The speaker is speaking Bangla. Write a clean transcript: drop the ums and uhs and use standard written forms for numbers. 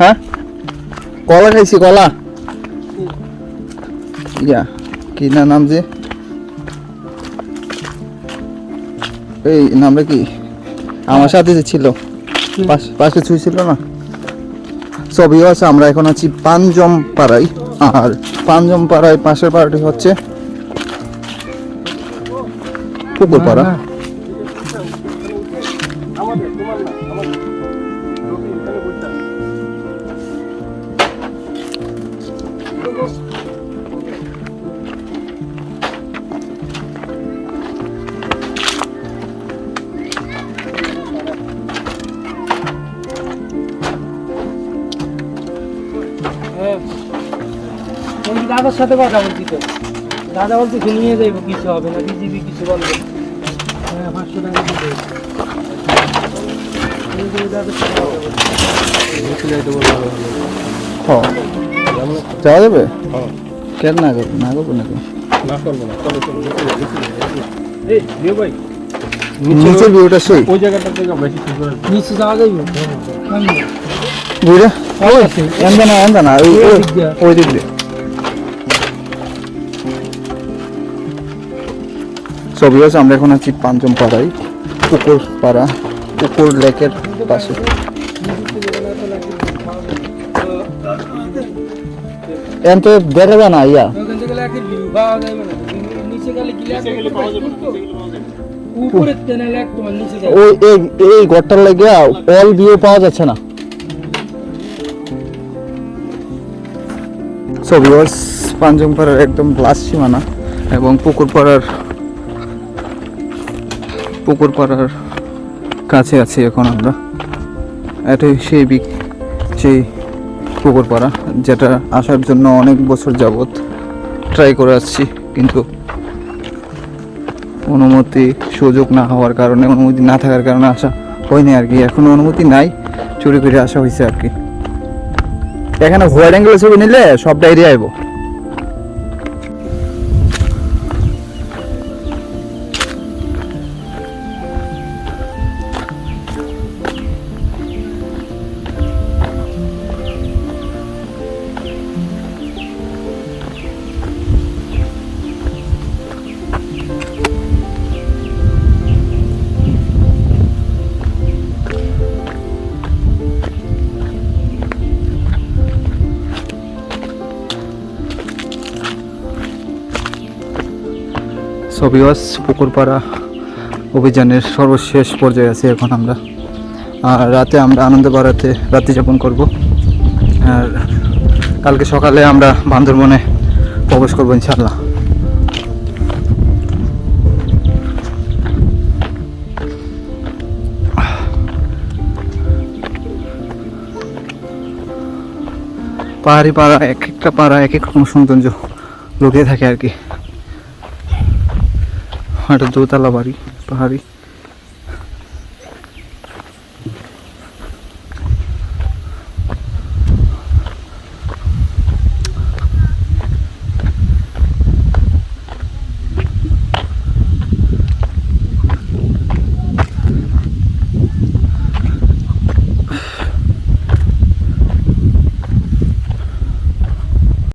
হ্যাঁ কলা খাইছি কলা ইয়া কি না নাম যে এই নামটা কি আমার সাথে যে ছিল পাশে ছুঁই ছিল না সবই আছে। আমরা এখন আছি পাঞ্জম পাড়ায়, আর পাঞ্জম পাড়ায় পাশের পাড়াটি হচ্ছে পুকুর পাড়া। দাদার সাথে কথা বলছি তো, দাদা বলতে নিয়ে যাইব, কিছু হবে না, বিজিবি কিছু বলবে। হ্যাঁ 500 টাকা দিতে যাওয়া যাবে কেন না না করবো নাকি নিচের ভিউটা সেই ওই জায়গাটা থেকে বেশি সুন্দর নিচে যাওয়া যাইব বুঝলে এমন না ওই দিক দিয়ে ছবি আছে। আমরা এখন আছি পাঞ্চম পাড়ায়, পুকুর পাড়া, পুকুর লেকের পাশে। এখন তো দেখা যায় না ইয়া ওখান থেকে লেকের ভিউ পাওয়া যাবে না, নিচে গেলে কি লেক পাওয়া যাবে না, উপরে তেনে লেক তোমার নিচে যাবে। ওই এই ঘরটার লাগে অল ভিউ পাওয়া যাচ্ছে না। ছবি পাঞ্চম পাড়ার একদম গ্লাস সীমানা এবং পুকুর পাড়ার কাছে আছি এখন আমরা। এটাই সেই পুকুর পাড়া, যেটা আসার জন্য অনেক বছর যাবত ট্রাই করে আসছি, কিন্তু অনুমতি সুযোগ না হওয়ার কারণে, অনুমতি না থাকার কারণে আসা হয়নি আর কি। এখন অনুমতি নাই, চুরি করে আসা হয়েছে আর কি। এখানে হোয়াইট অ্যাঙ্গেল ছবি নিলে সবটা এরিয়া আইব। ছবিওয়াস পুকুরপাড়া অভিযানের সর্বশেষ পর্যায়ে আছি এখন আমরা। আর রাতে আমরা আনন্দপাড়াতে রাত্রি যাপন করব, আর কালকে সকালে আমরা বান্দরবনে প্রবেশ করবো ইনশাল্লাহ। পাহাড়ি পাড়া, এক একটা পাড়া এক এক রকম সৌন্দর্য লুকিয়ে থাকে আর কি। একটা দোতলা বাড়ি পাহাড়ি।